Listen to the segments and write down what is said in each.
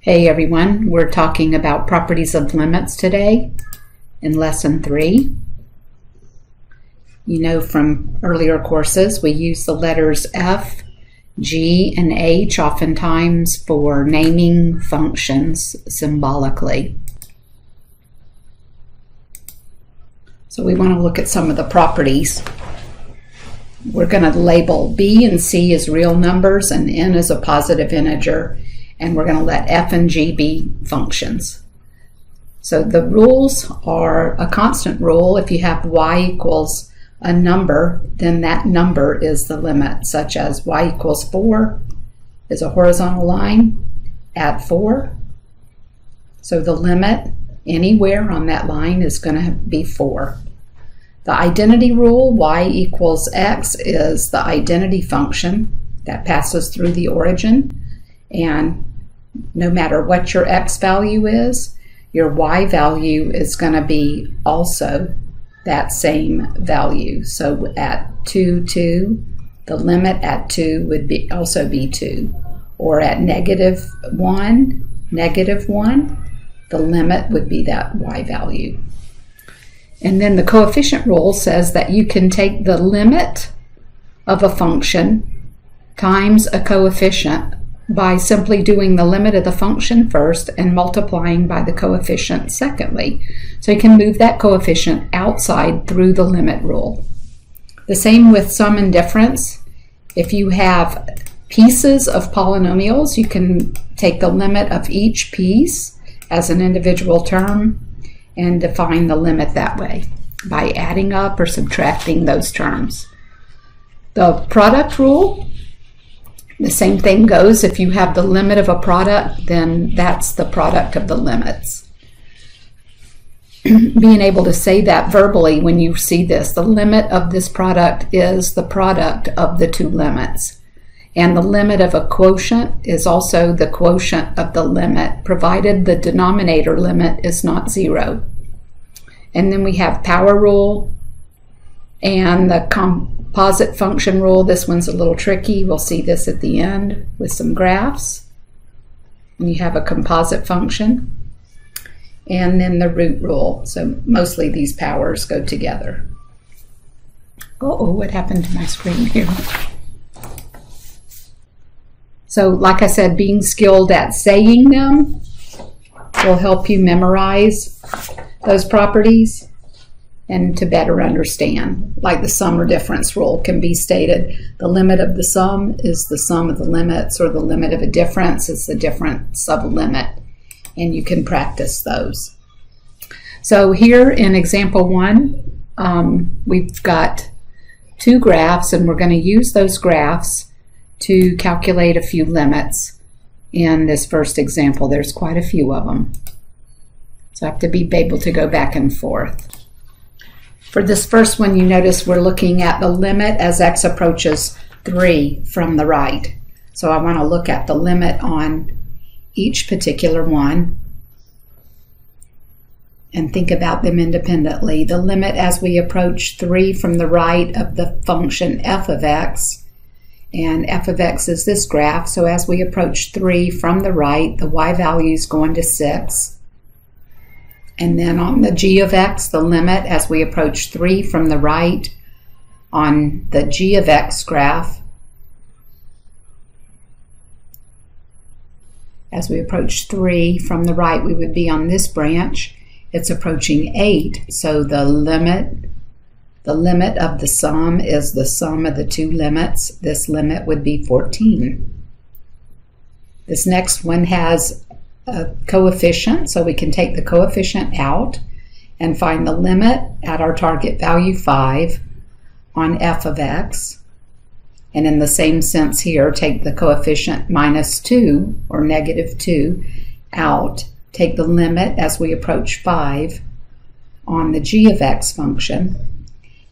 Hey everyone, we're talking about properties of limits today in lesson 3. You know from earlier courses we use the letters F, G, and H oftentimes for naming functions symbolically. So we want to look at some of the properties. We're going to label B and C as real numbers and N as a positive integer. And we're going to let F and G be functions. So the rules are a constant rule. If you have y equals a number, then that number is the limit, such as y equals 4 is a horizontal line at 4. So the limit anywhere on that line is going to be 4. The identity rule, y equals x, is the identity function that passes through the origin. And no matter what your x value is, your y value is going to be also that same value. So at 2, 2, the limit at 2 would also be 2. Or at negative 1, the limit would be that y value. And then the coefficient rule says that you can take the limit of a function times a coefficient by simply doing the limit of the function first and multiplying by the coefficient secondly. So you can move that coefficient outside through the limit rule. The same with sum and difference. If you have pieces of polynomials, you can take the limit of each piece as an individual term and define the limit that way by adding up or subtracting those terms. The product rule, the same thing goes. If you have the limit of a product, then that's the product of the limits. Being able to say that verbally when you see this, the limit of this product is the product of the two limits. And the limit of a quotient is also the quotient of the limit, provided the denominator limit is not 0. And then we have power rule and the composite function rule. This one's a little tricky. We'll see this at the end with some graphs. And you have a composite function. And then the root rule. So mostly these powers go together. Uh-oh, what happened to my screen here? So like I said, being skilled at saying them will help you memorize those properties and to better understand. Like the sum or difference rule can be stated, the limit of the sum is the sum of the limits, or the limit of a difference is the difference of a limit, and you can practice those. So here in example 1, we've got 2 graphs, and we're going to use those graphs to calculate a few limits. In this first example, there's quite a few of them. So I have to be able to go back and forth. For this first one, you notice we're looking at the limit as x approaches 3 from the right. So I want to look at the limit on each particular one and think about them independently. The limit as we approach 3 from the right of the function f of x, and f of x is this graph. So as we approach 3 from the right, the y value is going to 6. And then on the g of x, the limit as we approach 3 from the right on the g of x graph, as we approach 3 from the right, we would be on this branch. It's approaching 8, so the limit of the sum is the sum of the two limits. This limit would be 14. This next one has a coefficient, so we can take the coefficient out and find the limit at our target value 5 on f of x. And in the same sense here, take the coefficient minus 2 or negative 2 out, take the limit as we approach 5 on the g of x function,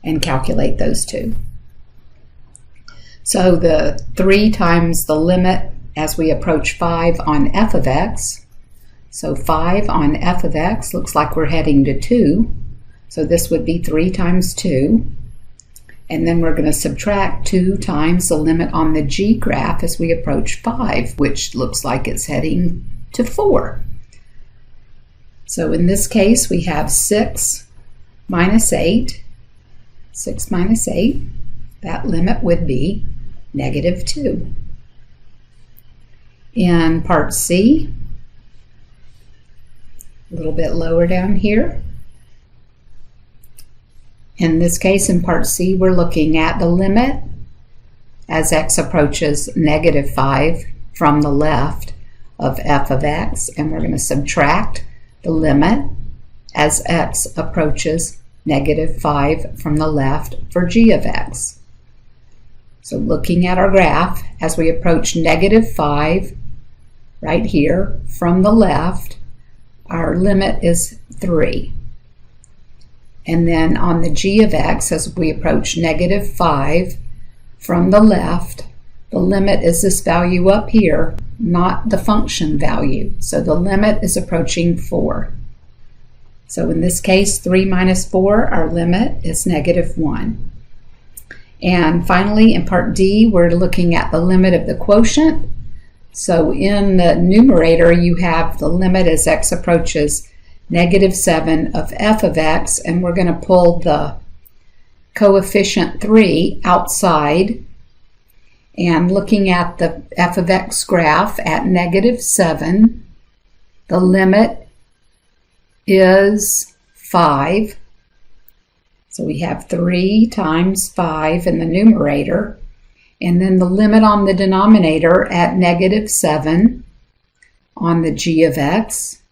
and calculate those two. So the 3 times the limit as we approach 5 on f of x. So 5 on f of x looks like we're heading to 2. So this would be 3 times 2. And then we're going to subtract 2 times the limit on the g graph as we approach 5, which looks like it's heading to 4. So in this case, we have 6 minus 8. 6 minus 8, that limit would be negative 2. In part C, a little bit lower down here, in this case, in part C, we're looking at the limit as x approaches negative 5 from the left of f of x, and we're going to subtract the limit as x approaches negative 5 from the left for g of x. So looking at our graph, as we approach negative 5 right here from the left, our limit is 3. And then on the g of x, as we approach negative 5 from the left, the limit is this value up here, not the function value. So the limit is approaching 4. So in this case, 3 minus 4, our limit is negative 1. And finally, in part D, we're looking at the limit of the quotient. So in the numerator, you have the limit as x approaches negative 7 of f of x, and we're going to pull the coefficient 3 outside. And looking at the f of x graph at negative 7, the limit is 5. So we have 3 times 5 in the numerator. And then the limit on the denominator at negative 7 on the g of x.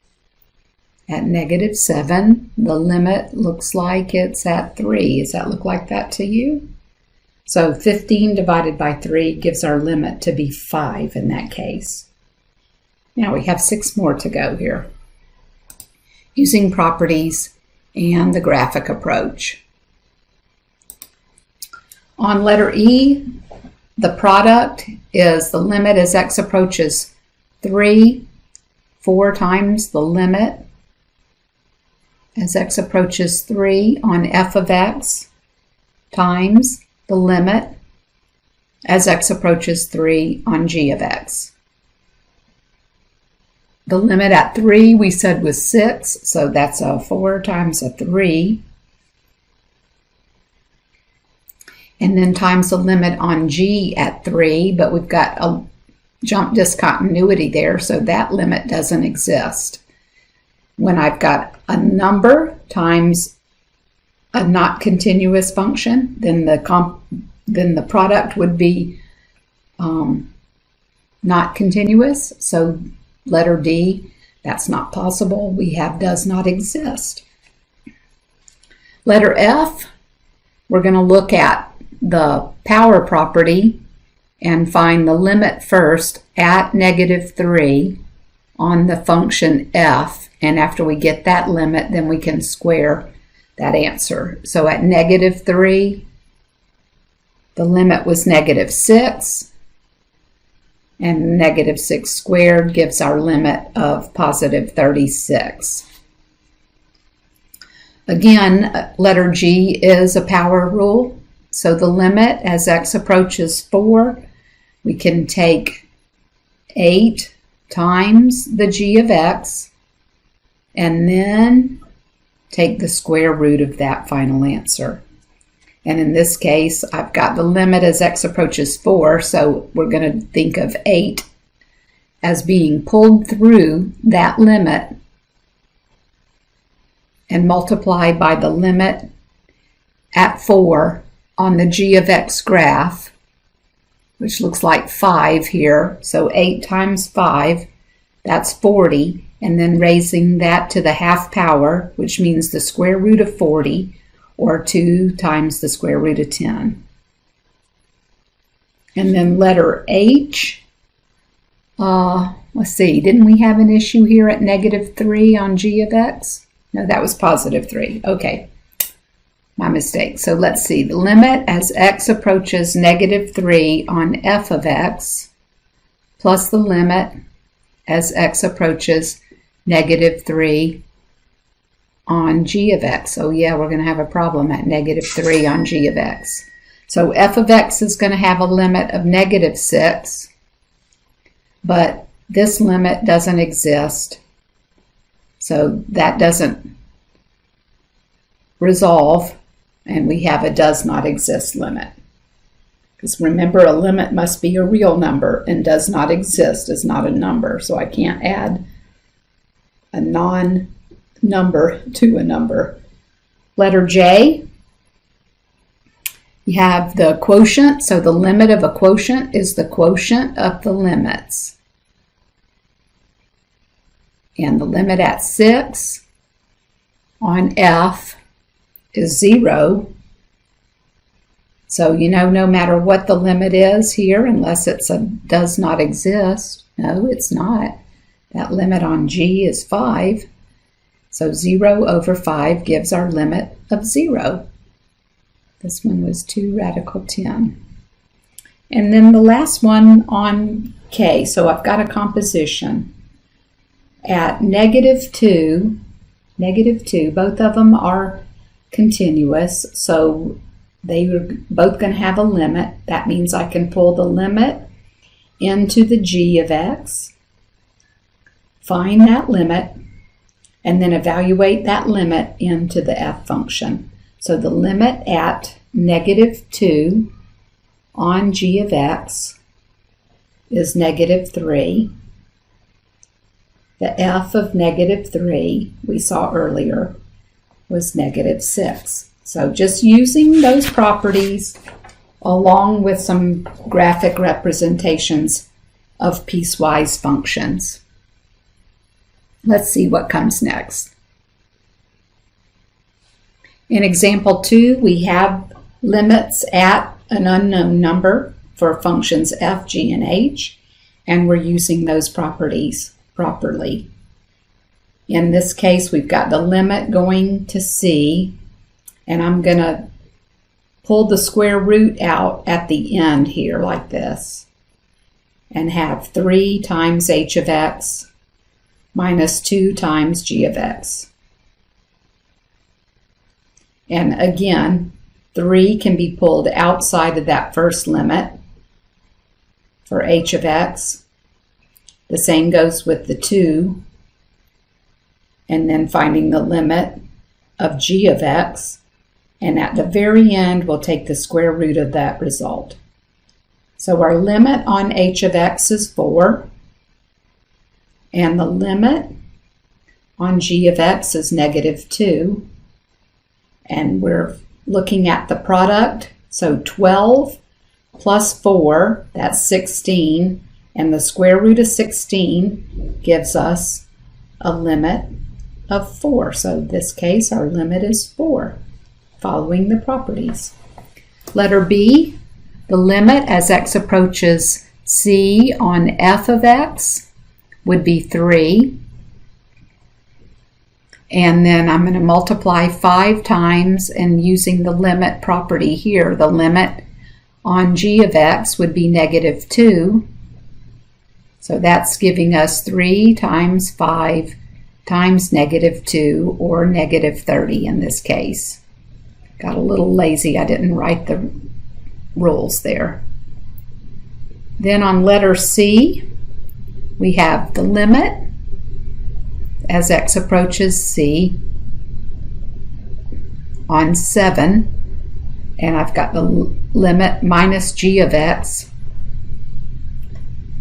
At negative 7, the limit looks like it's at 3. Does that look like that to you? So 15 divided by 3 gives our limit to be 5 in that case. Now we have 6 more to go here, using properties and the graphic approach. On letter E, the product is the limit as x approaches 3, 4 times the limit as x approaches 3 on f of x times the limit as x approaches 3 on g of x. The limit at 3 we said was 6, so that's a 4 times a 3. And then times the limit on g at 3, but we've got a jump discontinuity there, so that limit doesn't exist. When I've got a number times a not continuous function, then the product would be not continuous. So letter D, that's not possible. We have does not exist. Letter F, we're going to look at the power property and find the limit first at negative 3 on the function f. And after we get that limit, then we can square that answer. So at negative 3, the limit was negative 6. And negative 6 squared gives our limit of positive 36. Again, letter G is a power rule. So the limit as x approaches 4, we can take 8 times the g of x and then take the square root of that final answer. And in this case, I've got the limit as x approaches 4, so we're going to think of 8 as being pulled through that limit and multiplied by the limit at 4 on the g of x graph, which looks like 5 here. So 8 times 5, that's 40, and then raising that to the half power, which means the square root of 40, or 2 times the square root of 10. And then letter H, let's see, didn't we have an issue here at negative 3 on g of x? No, that was positive 3. Okay, my mistake. So let's see, the limit as x approaches negative 3 on f of x plus the limit as x approaches negative 3 on g of x. So yeah, we're going to have a problem at negative 3 on g of x. So f of x is going to have a limit of negative 6, but this limit doesn't exist, so that doesn't resolve, and we have a does not exist limit. Because remember, a limit must be a real number, and does not exist is not a number, so I can't add a non-number to a number. Letter J, you have the quotient, so the limit of a quotient is the quotient of the limits. And the limit at 6 on F is 0. So you know, no matter what the limit is here, unless it's a does not exist, no, it's not. That limit on G is 5. So 0 over 5 gives our limit of 0. This one was 2 radical 10. And then the last one on K, so I've got a composition. At -2, both of them are continuous, so they're both going to have a limit. That means I can pull the limit into the G of X, find that limit, and then evaluate that limit into the F function. So the limit at -2 on G of X is -3. The F of -3 we saw earlier was -6. So just using those properties along with some graphic representations of piecewise functions. Let's see what comes next. In example 2, we have limits at an unknown number for functions f, g, and h, and we're using those properties properly. In this case, we've got the limit going to c, and I'm going to pull the square root out at the end here like this, and have 3 times h of x minus 2 times g of x. And again, 3 can be pulled outside of that first limit for h of x. The same goes with the 2, and then finding the limit of g of x, and at the very end we'll take the square root of that result. So our limit on h of x is 4, and the limit on g of x is -2, and we're looking at the product, so 12 plus 4, that's 16, and the square root of 16 gives us a limit of 4. So in this case, our limit is 4, following the properties. Letter B, the limit as x approaches c on f of x would be 3. And then I'm going to multiply 5 times, and using the limit property here, the limit on g of x would be -2. So that's giving us 3 times 5 times -2, or -30 in this case. Got a little lazy, I didn't write the rules there. Then on letter C, we have the limit as x approaches c on 7, and I've got the limit minus g of x.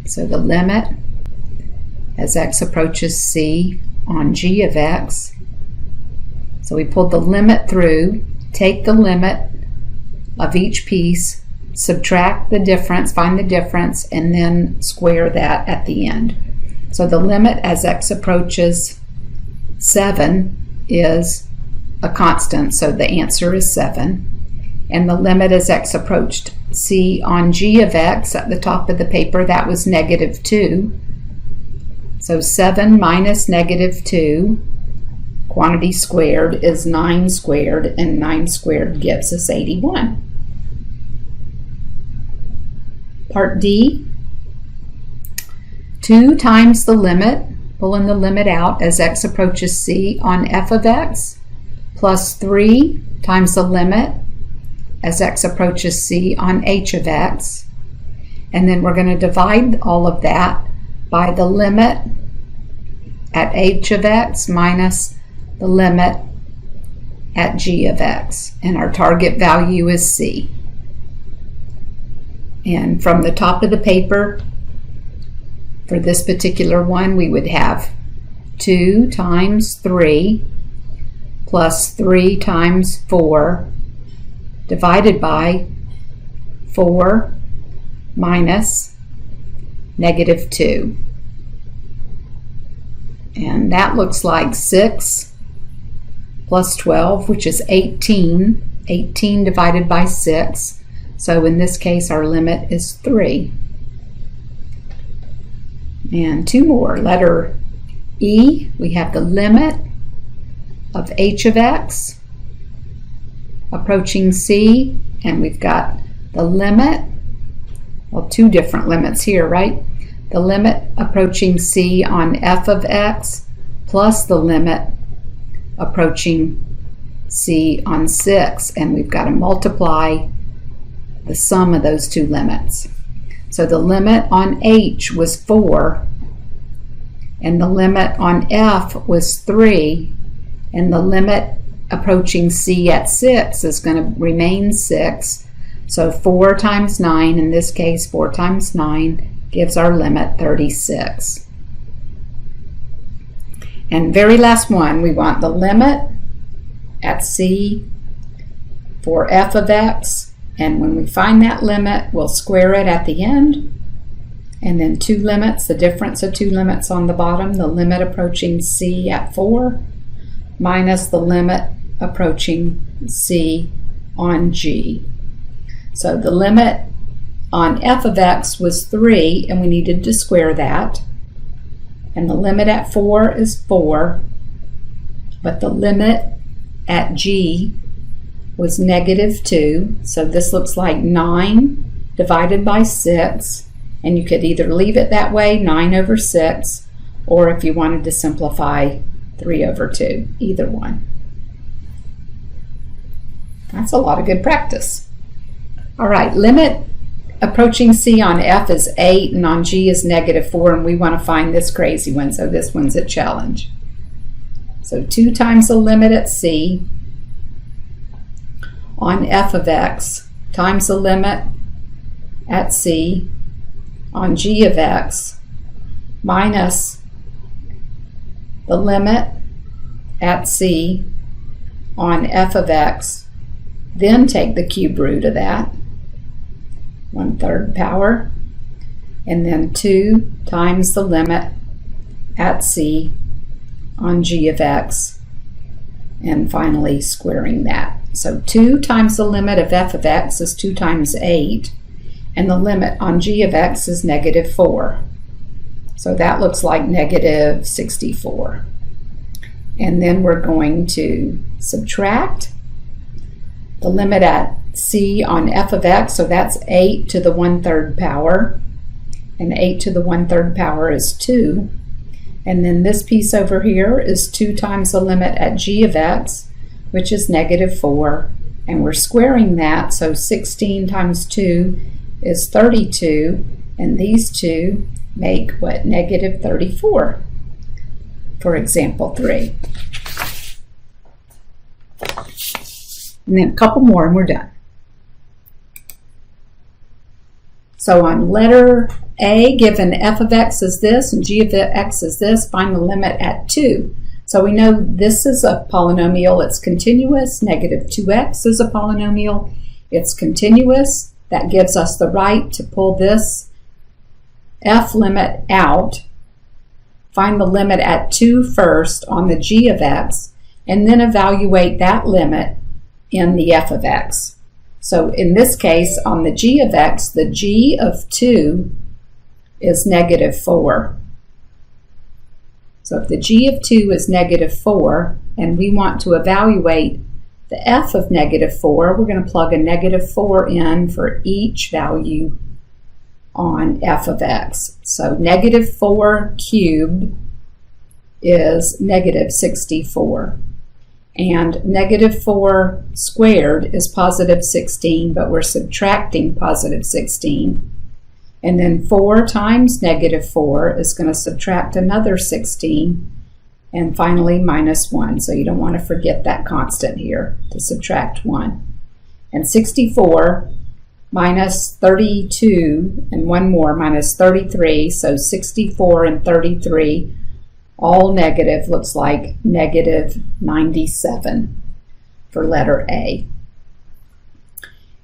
So the limit as x approaches c on g of x. So we pulled the limit through, take the limit of each piece, subtract the difference, find the difference, and then square that at the end. So the limit as x approaches 7 is a constant, so the answer is 7. And the limit as x approached c on g of x at the top of the paper, that was -2. So 7 minus -2, quantity squared, is 9 squared, and 9 squared gives us 81. Part D, 2 times the limit, pulling the limit out as x approaches c on f of x, plus 3 times the limit as x approaches c on h of x. And then we're going to divide all of that by the limit at h of x minus the limit at g of x, and our target value is c. And from the top of the paper, for this particular one, we would have 2 times 3 plus 3 times 4 divided by 4 minus negative 2. And that looks like 6 plus 12, which is 18. 18 divided by 6. So in this case, our limit is 3. And 2 more. Letter E, we have the limit of h of x approaching c, and we've got the limit, well, 2 different limits here, right? The limit approaching c on f of x plus the limit approaching c on 6, and we've got to multiply the sum of those 2 limits. So the limit on h was 4, and the limit on f was 3, and the limit approaching c at 6 is going to remain 6. So 4 times 9, in this case 4 times 9, gives our limit 36. And very last one, we want the limit at c for f of x, and when we find that limit, we'll square it at the end, and then 2 limits, the difference of 2 limits on the bottom, the limit approaching c at 4 minus the limit approaching c on g. So the limit on f of x was 3, and we needed to square that. And the limit at 4 is 4, but the limit at g was negative 2. So this looks like 9 divided by 6, and you could either leave it that way, 9 over 6, or if you wanted to simplify, 3 over 2, either one. That's a lot of good practice. All right, limit approaching c on f is 8 and on g is negative 4, and we want to find this crazy one, so this one's a challenge. So 2 times the limit at c on f of x times the limit at c on g of x minus the limit at c on f of x, then take the cube root of that, 1/3 power, and then 2 times the limit at c on g of x, and finally squaring that. So 2 times the limit of f of x is 2 times 8, and the limit on g of x is negative 4. So that looks like negative 64. And then we're going to subtract the limit at c on f of x, so that's 8 to the 1/3 power, and 8 to the 1/3 power is 2. And then this piece over here is 2 times the limit at g of x, which is negative 4, and we're squaring that, so 16 times 2 is 32, and these two make what, negative 34 for example 3. And then a couple more and we're done. So on letter A, given f of x is this and g of x is this, find the limit at 2. So we know this is a polynomial, it's continuous. Negative 2x is a polynomial, it's continuous. That gives us the right to pull this f limit out, find the limit at 2 first on the g of x, and then evaluate that limit in the f of x. So in this case, on the g of x, the g of 2 is negative 4. So if the g of 2 is negative 4, and we want to evaluate the f of negative 4, we're going to plug a negative 4 in for each value on f of x. So negative 4 cubed is negative 64. And negative 4 squared is positive 16, but we're subtracting positive 16. And then 4 times negative 4 is going to subtract another 16. And finally, minus 1. So you don't want to forget that constant here to subtract 1. And 64 minus 32, and one more, minus 33. So 64 and 33, all negative, looks like negative 97 for letter A.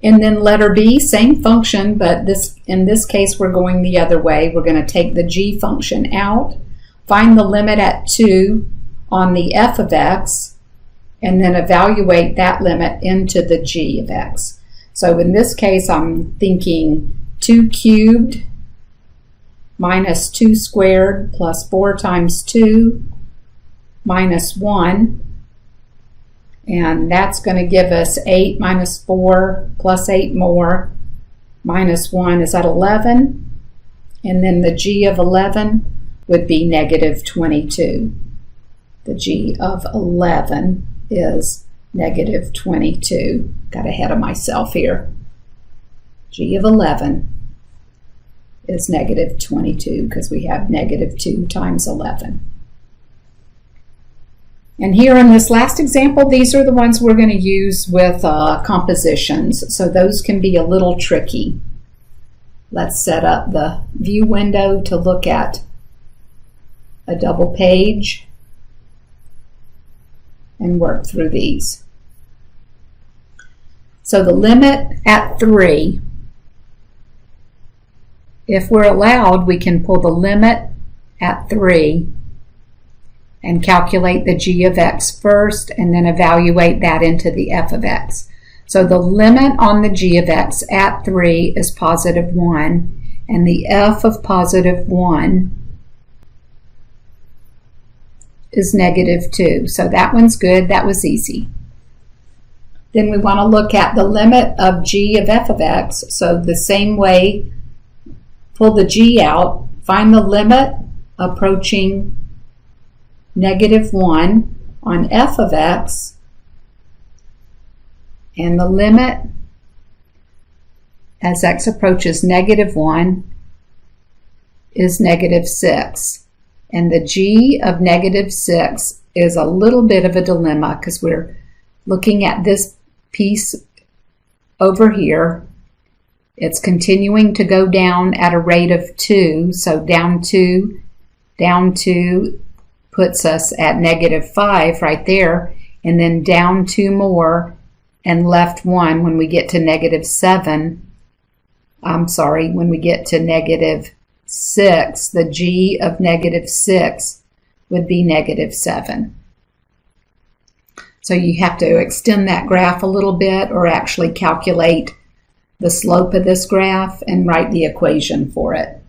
And then letter B, same function, but in this case we're going the other way. We're going to take the g function out, find the limit at 2 on the f of x, and then evaluate that limit into the g of x. So in this case I'm thinking 2 cubed minus 2 squared plus 4 times 2 minus 1. And that's going to give us 8 minus 4 plus 8 more minus 1 is at 11. And then the g of 11 would be negative 22. The g of 11 is negative 22. Got ahead of myself here. G of 11 is negative 22 because we have negative 2 times 11. And here in this last example, these are the ones we're going to use with compositions, so those can be a little tricky. Let's set up the view window to look at a double page and work through these. So the limit at 3, if we're allowed, we can pull the limit at 3 and calculate the g of x first and then evaluate that into the f of x. So the limit on the g of x at 3 is positive 1, and the f of positive 1 is negative 2. So that one's good. That was easy. Then we want to look at the limit of g of f of x. So the same way, pull the g out, find the limit approaching negative 1 on f of x, and the limit as x approaches negative 1 is negative 6. And the g of negative 6 is a little bit of a dilemma because we're looking at this piece over here. It's continuing to go down at a rate of 2, so down 2 puts us at negative 5 right there, and then down 2 more and left 1 when we get to negative 7. When we get to negative 6, the g of negative 6 would be negative 7. So you have to extend that graph a little bit, or actually calculate the slope of this graph and write the equation for it.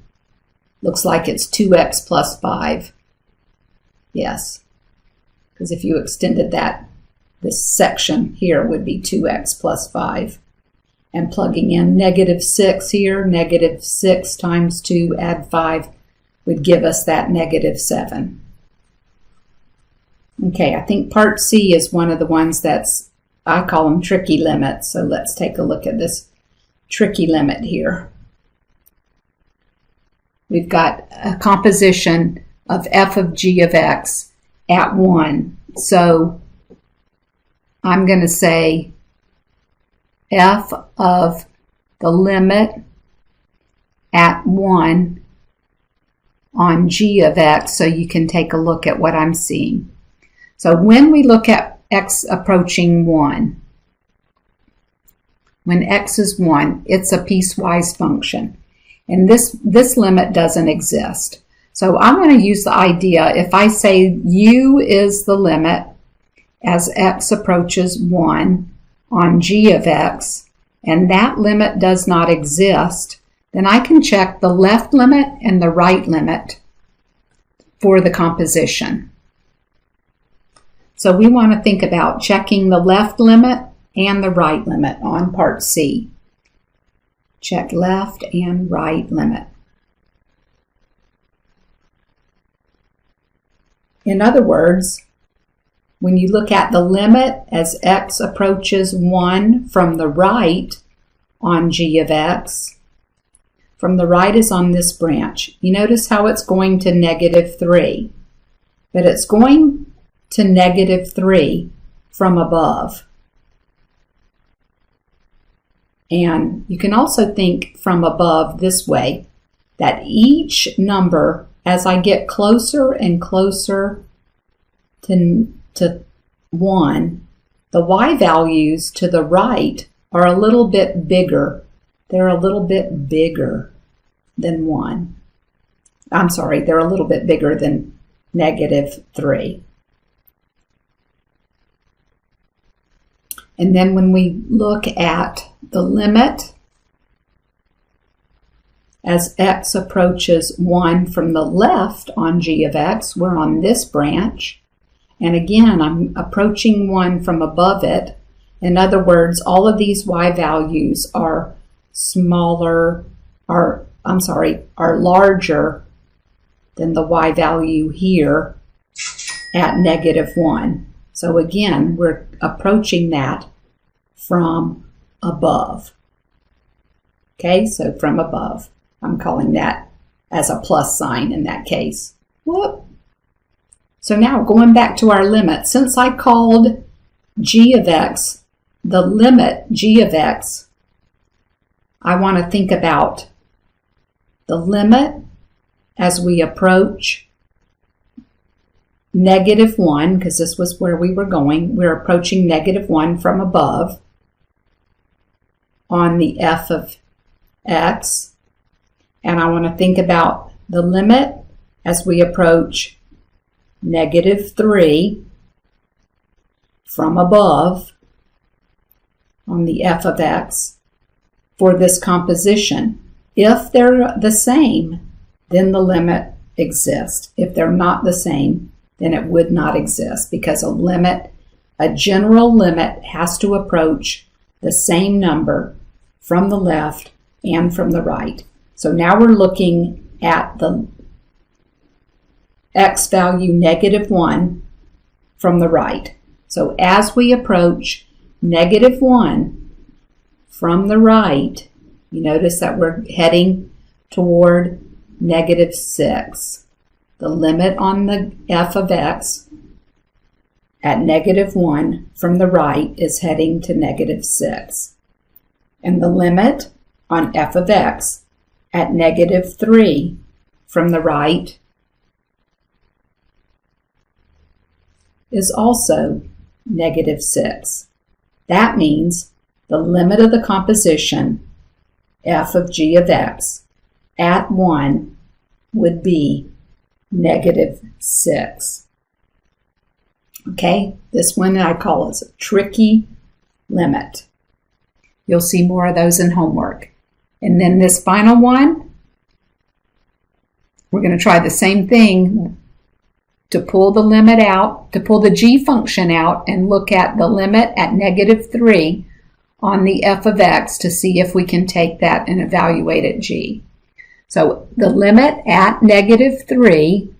Looks like it's 2x plus 5. Yes, because if you extended that, this section here would be 2x plus 5. And plugging in negative 6 here, negative 6 times 2 add 5 would give us that negative 7. Okay, I think part C is one of the ones that's, I call them tricky limits. So let's take a look at this tricky limit here. We've got a composition of f of g of x at 1. So I'm going to say f of the limit at 1 on g of x, so you can take a look at what I'm seeing. So when we look at x approaching 1, when x is 1, it's a piecewise function. And this limit doesn't exist. So I'm going to use the idea, if I say u is the limit as x approaches 1 on g of x, and that limit does not exist, then I can check the left limit and the right limit for the composition. So we want to think about checking the left limit and the right limit on part C. Check left and right limit. In other words, when you look at the limit as x approaches 1 from the right on g of x, from the right is on this branch. You notice how it's going to -3, but it's going to -3 from above. And you can also think from above this way, that each number, as I get closer and closer to 1, the y values to the right are a little bit bigger. They're a little bit bigger than 1. I'm sorry, they're a little bit bigger than -3. And then when we look at the limit as x approaches 1 from the left on g of x, we're on this branch. And again, I'm approaching 1 from above it. In other words, all of these y values are larger than the y value here at -1. So again, we're approaching that from above. Okay, so from above. I'm calling that as a plus sign in that case. Whoop. So now going back to our limit, since I called g of x, the limit g of x, I want to think about the limit as we approach -1, because this was where we were going. We're approaching -1 from above on the f of x. And I want to think about the limit as we approach -3 from above on the f of x for this composition. If they're the same, then the limit exists. If they're not the same, then it would not exist, because a general limit has to approach the same number from the left and from the right. So now we're looking at the x value -1 from the right. So as we approach -1 from the right, you notice that we're heading toward -6. The limit on the f of x at -1 from the right is heading to -6. And the limit on f of x at -3 from the right is also -6. That means the limit of the composition, f of g of x, at 1 would be -6. Okay, this one I call is a tricky limit. You'll see more of those in homework. And then this final one, we're going to try the same thing to pull the limit out, to pull the g function out and look at the limit at -3 on the f of x to see if we can take that and evaluate at g. So the limit at -3,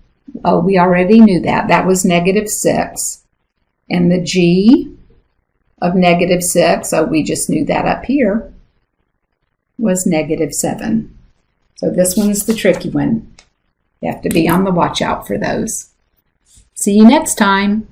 oh, we already knew that. That was -6. And the g of -6, oh, we just knew that up here, was -7. So this one's the tricky one. You have to be on the watch out for those. See you next time.